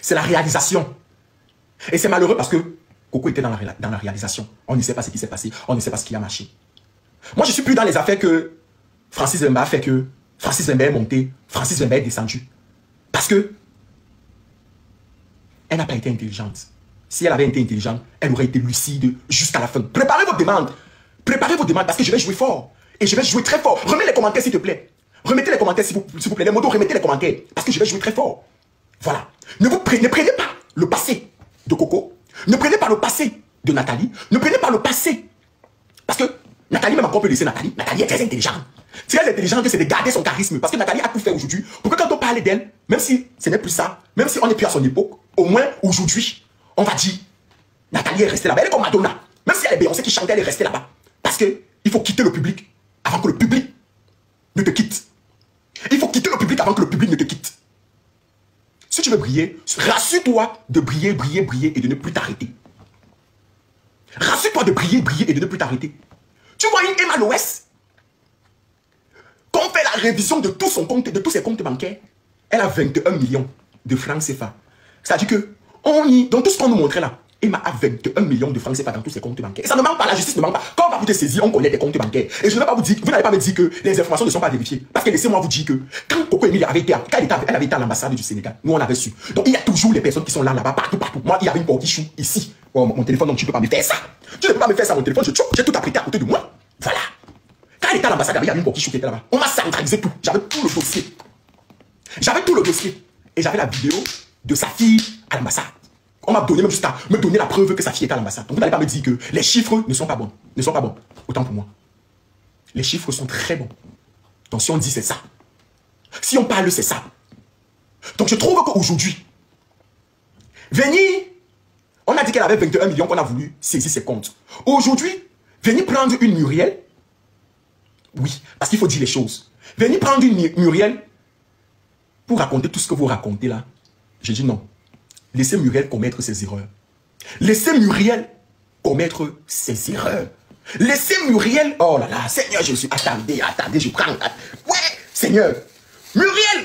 C'est la réalisation. Et c'est malheureux parce que Coco était dans la réalisation. On ne sait pas ce qui s'est passé. On ne sait pas ce qui a marché. Moi, je ne suis plus dans les affaires que Francis Wemba a fait que Francis Wemba est monté, Francis Wemba est descendu. Parce que elle n'a pas été intelligente. Si elle avait été intelligente, elle aurait été lucide jusqu'à la fin. Préparez vos demandes. Préparez vos demandes parce que je vais jouer fort. Et je vais jouer très fort. Remets les commentaires s'il te plaît. Remettez les commentaires s'il vous plaît. Les motos, remettez les commentaires. Parce que je vais jouer très fort. Voilà. Ne prenez pas le passé de Coco. Ne prenez pas le passé de Nathalie. Ne prenez pas le passé. Parce que Nathalie, même encore peut laisser Nathalie. Nathalie est très intelligente. Très intelligente que c'est de garder son charisme. Parce que Nathalie a tout fait aujourd'hui. Pour que quand on parle d'elle, même si ce n'est plus ça, même si on n'est plus à son époque, au moins aujourd'hui, on va dire, Nathalie est restée là-bas. Elle est comme Madonna. Même si elle est Beyoncé qui chantait, elle est restée là-bas. Parce qu'il faut quitter le public avant que le public ne te quitte. Il faut quitter le public avant que le public ne te quitte. Si tu veux briller, rassure-toi de briller, briller, briller et de ne plus t'arrêter. Rassure-toi de briller, briller et de ne plus t'arrêter. Tu vois une Emma Loès, quand on fait la révision de tout son compte, de tous ses comptes bancaires, elle a 21 millions de francs CFA. C'est-à-dire que, dans tout ce qu'on nous montrait là, Emma a 21 millions de francs CFA dans tous ses comptes bancaires. Et ça ne manque pas, la justice ne manque pas. Quand on va vous te saisir, on connaît des comptes bancaires. Et je ne vais pas vous dire, vous n'allez pas me dire que les informations ne sont pas vérifiées. Parce que laissez-moi vous dire que quand Coco Emile avait été, elle avait été à l'ambassade du Sénégal, nous on avait su. Donc il y a toujours les personnes qui sont là-bas, partout, partout. Moi, il y avait une porte qui ici. Oh, mon téléphone, donc tu ne peux pas me faire ça. Tu ne peux pas me faire ça, mon téléphone, j'ai tout apprêté à côté de moi. Voilà. Quand elle était à l'ambassade, il y avait une porte qui était là-bas. On m'a centralisé tout. J'avais tout le dossier. J'avais tout le dossier. Et j'avais la vidéo de sa fille à l'ambassade. On m'a donné même jusqu'à me donner la preuve que sa fille était à l'ambassade. Donc vous n'allez pas me dire que les chiffres ne sont pas bons. Ne sont pas bons. Autant pour moi. Les chiffres sont très bons. Donc si on dit c'est ça. Si on parle c'est ça. Donc je trouve qu'aujourd'hui, venir, on a dit qu'elle avait 21 millions qu'on a voulu saisir ses comptes. Aujourd'hui, venir prendre une Muriel. Oui, parce qu'il faut dire les choses. Venir prendre une Muriel pour raconter tout ce que vous racontez là. J'ai dit non. Laissez Muriel commettre ses erreurs. Laissez Muriel commettre ses erreurs. Laissez Muriel... Oh là là, Seigneur Jésus, attendez, je prends... Ouais, Seigneur. Muriel.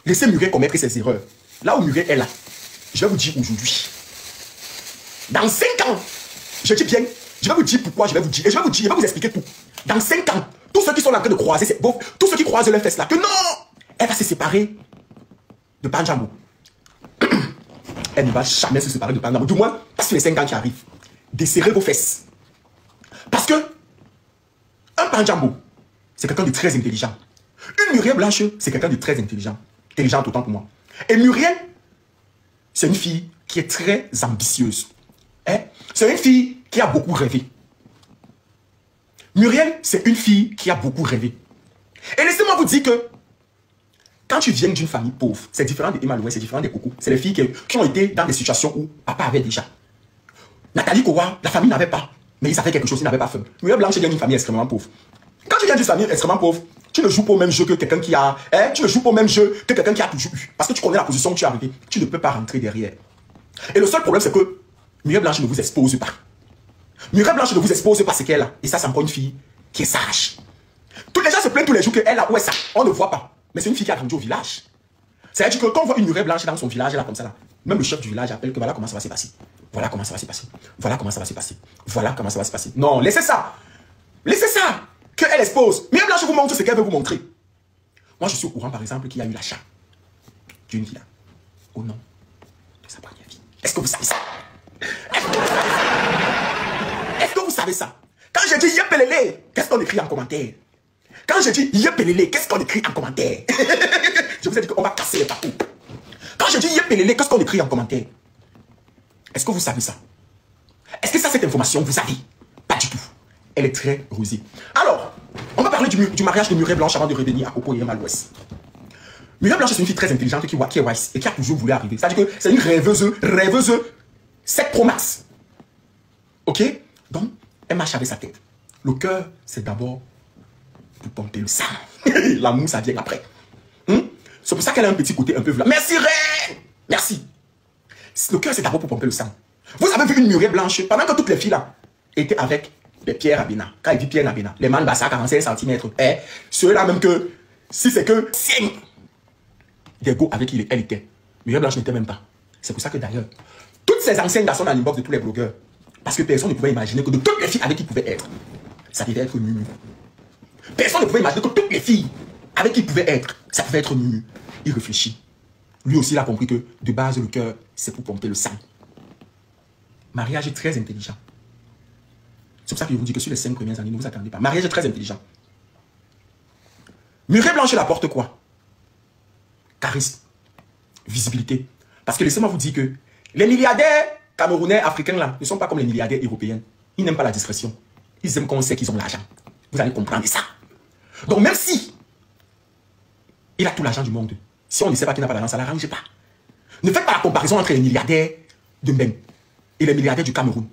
Laissez Muriel commettre ses erreurs. Là où Muriel est là, je vais vous dire aujourd'hui. Dans 5 ans, je dis bien, je vais vous dire pourquoi, je vais vous dire, et je vais vous expliquer tout. Dans 5 ans, tous ceux qui sont en train de croiser, tous ceux qui croisent leurs fesses là, que non, elle va se séparer de Panjambo. Elle ne va jamais se séparer de Panjambo. Du moins, parce que les 5 ans qui arrivent, desserrez vos fesses. Parce que un Panjambo, c'est quelqu'un de très intelligent. Une Muriel Blanche, c'est quelqu'un de très intelligent. Intelligente autant pour moi. Et Muriel, c'est une fille qui est très ambitieuse. Hein? C'est une fille qui a beaucoup rêvé. Muriel, c'est une fille qui a beaucoup rêvé. Et laissez-moi vous dire que quand tu viens d'une famille pauvre, c'est différent de Emma Loès, c'est différent des Coco. C'est les filles qui ont été dans des situations où papa avait déjà. Nathalie Kowa, la famille n'avait pas. Mais ils savaient quelque chose, ils n'avaient pas faim. Muriel Blanche vient d'une famille extrêmement pauvre. Quand tu viens d'une famille extrêmement pauvre, tu ne joues pas au même jeu que quelqu'un qui a... Hein, tu ne joues pas au même jeu que quelqu'un qui a toujours eu. Parce que tu connais la position où tu es arrivé. Tu ne peux pas rentrer derrière. Et le seul problème, c'est que Muriel Blanche ne vous expose pas. Muriel Blanche ne vous expose pas ce qu'elle a. Et ça, c'est encore une fille qui est sage. Tous les gens se plaignent tous les jours qu'elle a. Où est ça? On ne voit pas. Mais c'est une fille qui a grandi au village. C'est-à-dire que quand on voit une Muriel Blanche dans son village, là, comme ça, là, même le chef du village appelle que voilà comment ça va se passer. Voilà comment ça va se passer. Voilà comment ça va se passer. Voilà comment ça va se passer. Non, laissez ça. Laissez ça. Qu'elle expose. Muriel Blanche vous montre ce qu'elle veut vous montrer. Moi, je suis au courant, par exemple, qu'il y a eu l'achat d'une villa au nom de sa première vie. Est-ce que vous savez ça? Est-ce que vous savez ça? Quand je dis Yepelele, qu'est-ce qu'on écrit en commentaire? Quand je dis Yepelele, qu'est-ce qu'on écrit en commentaire? Je vous ai dit qu'on va casser les parcours. Quand je dis Yepelele, qu'est-ce qu'on écrit en commentaire? Est-ce que vous savez ça? Est-ce que ça, cette information, vous savez? Pas du tout. Elle est très rusée. Alors, on va parler du mariage de Muriel Blanche avant de revenir à Coco et Emma Loès. Muriel Blanche, c'est une fille très intelligente qui est wise et qui a toujours voulu arriver. C'est-à-dire que c'est une rêveuse 7 Pro Max. Ok? Donc, elle marche avec sa tête. Le cœur, c'est d'abord pour pomper le sang. L'amour, ça vient après. C'est pour ça qu'elle a un petit côté un peu violent. Merci, reine! Merci. Le cœur, c'est d'abord pour pomper le sang. Vous avez vu une Muriel Blanche pendant que toutes les filles là étaient avec les Pierre Abena. Quand il dit Pierre Abena, les manbassa 45 cm. Ceux-là même que, si c'est que 5 des go avec qui elle était. Muriel Blanche n'était même pas. C'est pour ça que d'ailleurs, toutes ces anciennes garçons dans l'inbox de tous les blogueurs, parce que personne ne pouvait imaginer que de toutes les filles avec qui il pouvait être, ça devait être Mumu. Personne ne pouvait imaginer que toutes les filles avec qui il pouvait être, ça pouvait être Mumu. Il réfléchit. Lui aussi, il a compris que de base, le cœur, c'est pour pomper le sang. Mariage est très intelligent. C'est pour ça que je vous dis que sur les 5 premières années, ne vous attendez pas. Mariage est très intelligent. Muriel Blanche apporte quoi? Charisme. Visibilité. Parce que laissez-moi vous dire que les milliardaires camerounais, africains là, ne sont pas comme les milliardaires européens. Ils n'aiment pas la discrétion. Ils aiment qu'on sait qu'ils ont l'argent. Vous allez comprendre ça. Donc même si il a tout l'argent du monde, si on ne sait pas qu'il n'a pas d'argent, ça ne l'arrange pas. Ne faites pas la comparaison entre les milliardaires de Mbeng et les milliardaires du Cameroun.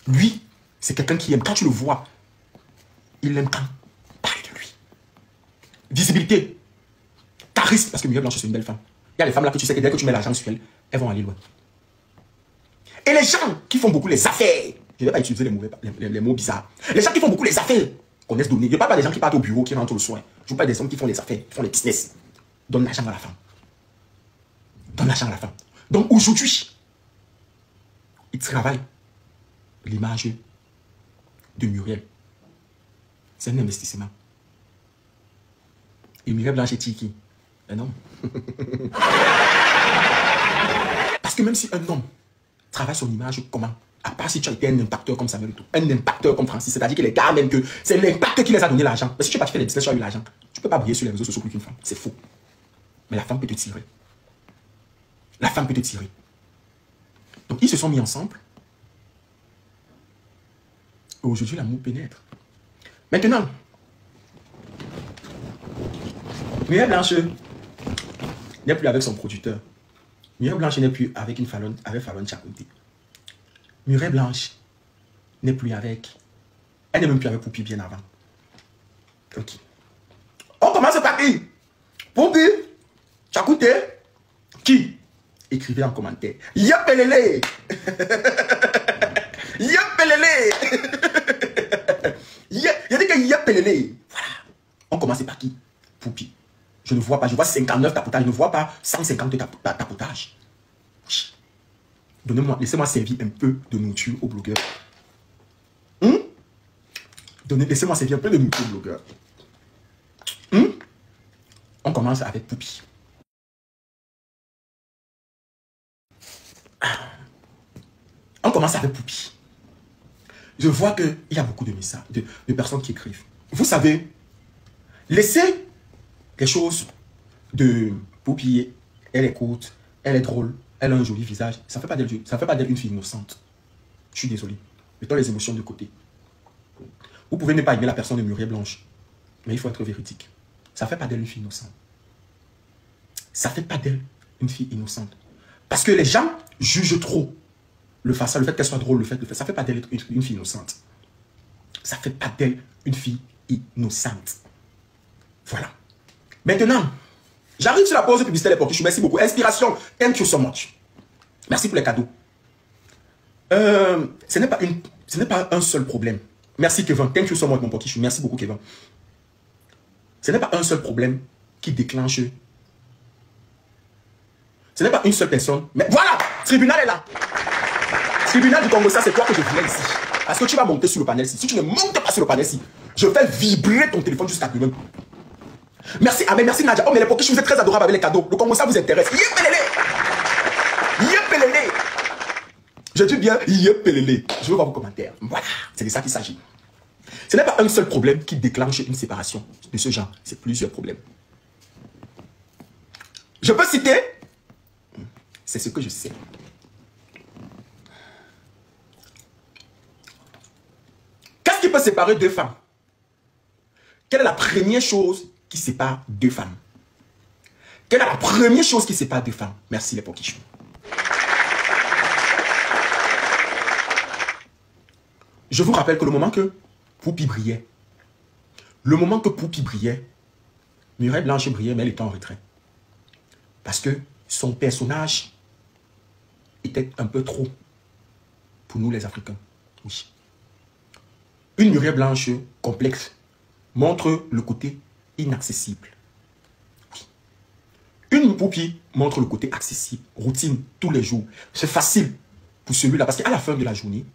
Lui, c'est quelqu'un qui aime. Quand tu le vois, il aime quand parler de lui. Visibilité. Charisme. Parce que Muriel Blanche, c'est une belle femme. Il y a les femmes là que tu sais que dès que tu mets l'argent sur elles, elles vont aller loin. Et les gens qui font beaucoup les affaires, je ne vais pas utiliser les mots bizarres. Les gens qui font beaucoup les affaires connaissent donner. Je ne parle pas des gens qui partent au bureau, qui rentrent le soir. Je vous parle des hommes qui font les affaires, qui font les business. Donne l'argent à la femme. Donne l'argent à la femme. Donc aujourd'hui, il travaille l'image de Muriel. C'est un investissement. Et Muriel Blanche est qui? Un homme. Parce que même si un homme travaille son image, comment? À part si tu as été un impacteur comme Samuel Eto'o, un impacteur comme Francis, c'est-à-dire que les gars même que c'est l'impact qui les a donné l'argent. Mais si tu n'as pas fait les business, tu as eu l'argent. Tu ne peux pas briller sur les réseaux sociaux plus qu'une femme. C'est faux. Mais la femme peut te tirer. La femme peut te tirer. Donc ils se sont mis ensemble. Et aujourd'hui, l'amour pénètre. Maintenant, Muriel Blanche n'est plus avec son producteur. Muriel Blanche n'est plus avec Fallon Tchakounté. Muriel Blanche n'est plus avec... Elle n'est même plus avec Poupi bien avant. Ok. On commence par qui? Poupi Tchakounté. Qui? Écrivez en commentaire. Yapelele. Yapelele. Il a dit que yapelele. Voilà. On commence par qui? Poupi. Je ne vois pas, je vois 59 tapotages, je ne vois pas 150 tapotages. Donnez-moi, laissez-moi servir un peu de nourriture aux blogueurs. Laissez-moi servir un peu de nourriture aux blogueurs. On commence avec Poupi. On commence avec Poupi. Je vois qu'il y a beaucoup de messages, de personnes qui écrivent. Vous savez, laissez les choses de Poupi, elle est courte, elle est drôle, elle a un joli visage. Ça ne fait pas d'elle une fille innocente. Je suis désolé. Mettons les émotions de côté. Vous pouvez ne pas aimer la personne de Muriel Blanche, mais il faut être véridique. Ça ne fait pas d'elle une fille innocente. Ça ne fait pas d'elle une fille innocente. Parce que les gens jugent trop le fait qu'elle soit drôle, ça ne fait pas d'elle une fille innocente. Ça ne fait pas d'elle une fille innocente. Voilà. Maintenant, j'arrive sur la pause publicitaire des Pokichou. Merci beaucoup. Inspiration. Thank you so much. Merci pour les cadeaux. Ce n'est pas un seul problème. Merci Kevin. Thank you so much mon Pokichou. Merci beaucoup Kevin. Ce n'est pas un seul problème qui déclenche. Ce n'est pas une seule personne. Mais voilà, tribunal est là. Tribunal du Congo, ça c'est toi que je voulais ici. Parce que tu vas monter sur le panel ici. Si tu ne montes pas sur le panel ici, je fais vibrer ton téléphone jusqu'à demain. Merci Ahmed, merci Nadia. Oh mais les Pokichou, vous êtes très adorables avec les cadeaux. Le Congo, ça vous intéresse. Yépelele. Yépelele. Je dis bien yépelele. Je veux voir vos commentaires. Voilà, c'est de ça qu'il s'agit. Ce n'est pas un seul problème qui déclenche une séparation de ce genre. C'est plusieurs problèmes. Je peux citer. C'est ce que je sais. Qu'est-ce qui peut séparer deux femmes? Quelle est la première chose qui sépare deux femmes? Quelle est la première chose qui sépare deux femmes? Merci les Pokichou. Je vous rappelle que le moment que Poupi brillait, Muriel Blanche brillait, mais elle était en retrait. Parce que son personnage était un peu trop pour nous les Africains. Oui. Une Muriel Blanche complexe montre le côté inaccessible. Oui. Une poupie montre le côté accessible, routine, tous les jours. C'est facile pour celui-là, parce qu'à la fin de la journée,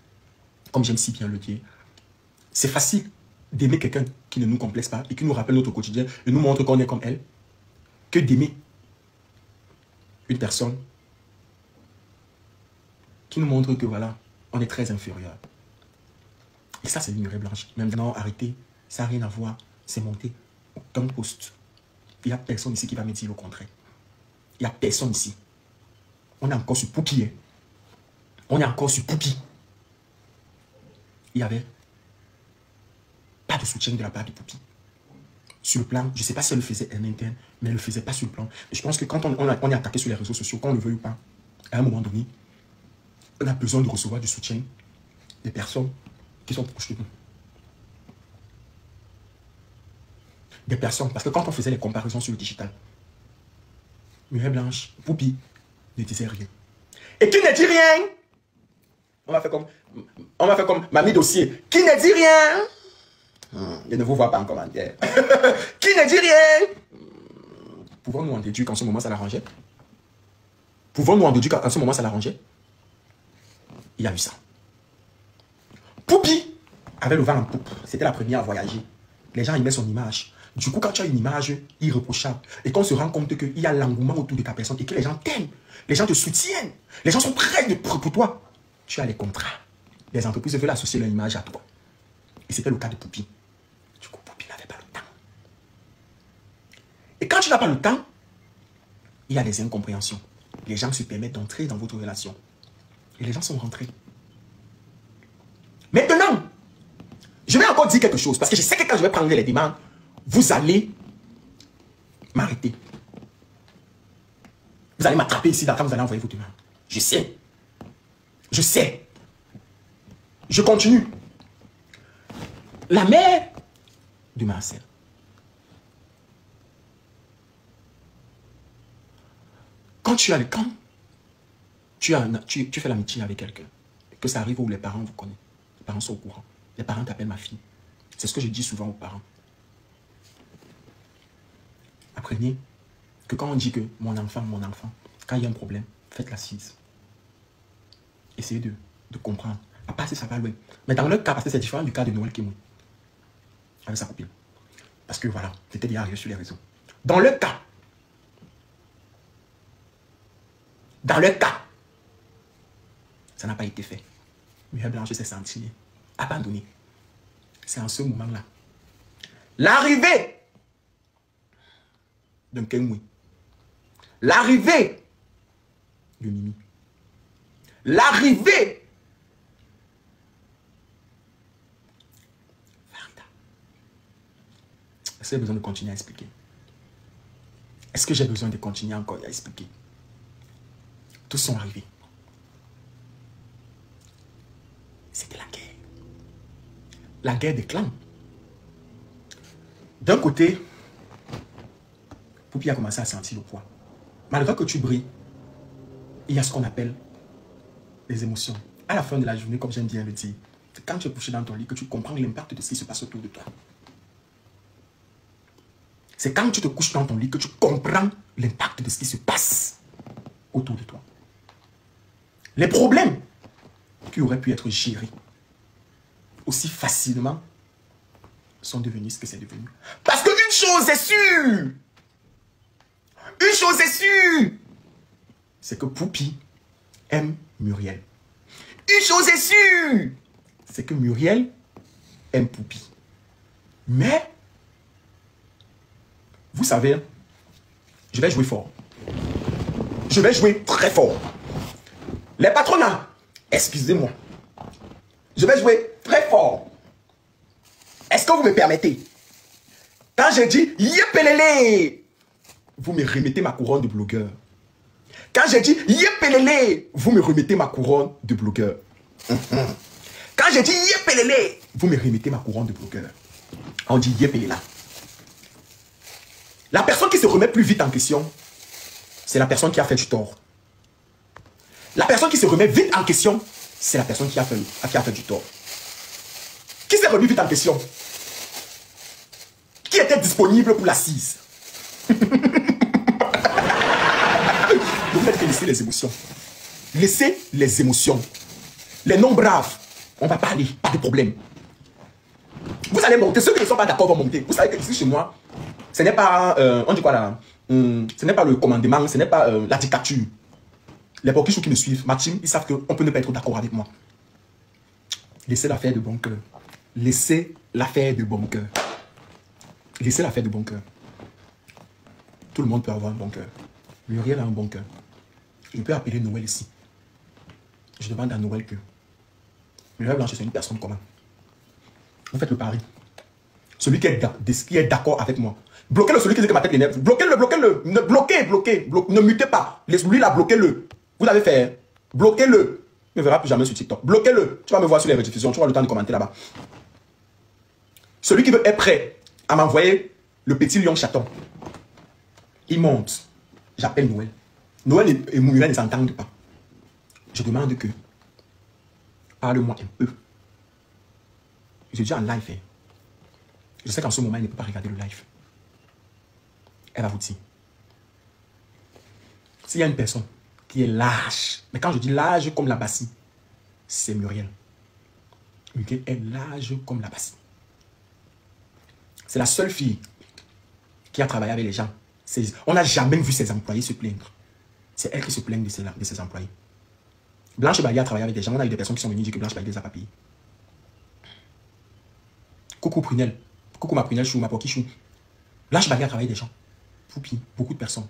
comme j'aime si bien le dire, c'est facile d'aimer quelqu'un qui ne nous complexe pas et qui nous rappelle notre quotidien et nous montre qu'on est comme elle, que d'aimer une personne qui nous montre que voilà, on est très inférieur. Et ça, c'est l'ignorée blanche. Maintenant, arrêtez, ça n'a rien à voir, c'est monter aucun poste. Il n'y a personne ici qui va me dire le contraire. Il n'y a personne ici. On est encore sur Poupi. Hein. On est encore sur Poupi. Il n'y avait pas de soutien de la part de Poupi. Sur le plan, je ne sais pas si elle le faisait en interne, mais elle ne le faisait pas sur le plan. Et je pense que quand on est attaqué sur les réseaux sociaux, qu'on le veuille ou pas, à un moment donné, on a besoin de recevoir du soutien des personnes qui sont proches de nous. Des personnes, parce que quand on faisait les comparaisons sur le digital, Muriel Blanche, Poupi ne disait rien. Et qui ne dit rien, on va faire comme Mamie Dossier, qui ne dit rien, je ne vous vois pas en commentaire, qui ne dit rien. Pouvons-nous en déduire qu'en ce moment ça l'arrangeait? Pouvons-nous en déduire qu'en ce moment ça l'arrangeait? Il y a eu ça. Poupi avait le vent en poupe. C'était la première à voyager. Les gens aimaient son image. Du coup, quand tu as une image irréprochable et qu'on se rend compte qu'il y a l'engouement autour de ta personne et que les gens t'aiment, les gens te soutiennent, les gens sont prêts pour toi, tu as les contrats. Les entreprises veulent associer leur image à toi. Et c'était le cas de Poupi. Du coup, Poupi n'avait pas le temps. Et quand tu n'as pas le temps, il y a des incompréhensions. Les gens se permettent d'entrer dans votre relation. Et les gens sont rentrés. Maintenant, je vais encore dire quelque chose, parce que je sais que quand je vais prendre les demandes, vous allez m'arrêter. Vous allez m'attraper ici quand vous allez envoyer vos demandes. Je sais. Je sais. Je continue. La mère de Marcel. Quand tu fais l'amitié avec quelqu'un, que ça arrive où les parents vous connaissent, les parents sont au courant, les parents t'appellent ma fille. C'est ce que je dis souvent aux parents. Apprenez que quand on dit que mon enfant, quand il y a un problème, faites l'assise. Essayez de comprendre. À part si ça va loin. Mais dans leur cas, parce que c'est différent du cas de Noël Kémou, avec sa copine. Parce que voilà, c'était déjà arrivé sur les réseaux. Dans leur cas, ça n'a pas été fait. Muriel Blanche s'est sentie abandonnée. C'est en ce moment-là. L'arrivée d'un Kenmoui. L'arrivée de Mimi. L'arrivée Varda. Est-ce que j'ai besoin de continuer à expliquer? Est-ce que j'ai besoin de continuer encore à expliquer? Tous sont arrivés. C'était la guerre. La guerre des clans. D'un côté, Poupi a commencé à sentir le poids. Malgré que tu brilles, il y a ce qu'on appelle les émotions. À la fin de la journée, comme j'aime bien le dire, c'est quand tu es couché dans ton lit que tu comprends l'impact de ce qui se passe autour de toi. C'est quand tu te couches dans ton lit que tu comprends l'impact de ce qui se passe autour de toi. Les problèmes qui auraient pu être gérés aussi facilement sont devenus ce que c'est devenu. Parce qu'une chose est sûre, c'est que Poupi aime Muriel. Une chose est sûre, c'est que Muriel aime Poupi. Mais, vous savez, je vais jouer fort. Je vais jouer très fort. Les patronats, excusez-moi. Je vais jouer très fort. Est-ce que vous me permettez? Quand je dis yépelélé, vous me remettez ma couronne de blogueur. Quand je dis yépelélé, vous me remettez ma couronne de blogueur. Quand je dis yépelélé, vous me remettez ma couronne de blogueur. On dit yépeléla. La personne qui se remet plus vite en question, c'est la personne qui a fait du tort. La personne qui se remet vite en question, c'est la personne qui a fait du tort. Qui s'est remis vite en question? Qui était disponible pour l'assise? vous faites que laisser les émotions. Laissez les émotions. Les non braves, on va parler, pas de problème. Vous allez monter, ceux qui ne sont pas d'accord vont monter. Vous savez que ici chez moi, ce n'est pas, on dit quoi là, ce n'est pas le commandement, ce n'est pas la dictature. Les Pokichou qui me suivent, ma team, ils savent qu'on peut ne pas être d'accord avec moi. Laissez l'affaire de bon cœur. Laissez l'affaire de bon cœur. Laissez l'affaire de bon cœur. Tout le monde peut avoir un bon cœur. Muriel a un bon cœur. Je peux appeler Noël ici. Je demande à Noël que Muriel Blanche, c'est une personne comment? Vous faites le pari. Celui qui est d'accord avec moi. Bloquez-le, celui qui dit que ma tête l'énerve. Bloquez-le, bloquez-le. Bloquez. Ne mutez pas. Lui là, bloquez-le. Vous l'avez fait. Bloquez-le. Il ne verra plus jamais sur TikTok. Bloquez-le. Tu vas me voir sur les rediffusions. Tu vas avoir le temps de commenter là-bas. Celui qui est prêt à m'envoyer le petit lion chaton. Il monte. J'appelle Noël. Noël et Muriel ne s'entendent pas. Je demande que parle-moi un peu. Je dis en live. Hein. Je sais qu'en ce moment, elle ne peut pas regarder le live. Elle va vous dire. S'il y a une personne qui est lâche, mais quand je dis lâche comme la Bassie, c'est Muriel. Muriel est lâche comme la Bassie. C'est la seule fille qui a travaillé avec les gens. On n'a jamais vu ses employés se plaindre. C'est elle qui se plaint de ses employés. Blanche Bailly a travaillé avec des gens. On a eu des personnes qui sont venues dire que Blanche Bailly les a pas payés. Coucou Prunelle. Coucou ma Prunelle Chou, ma Poki Chou. Blanche Bailly a travaillé avec des gens. Poupi, beaucoup de personnes.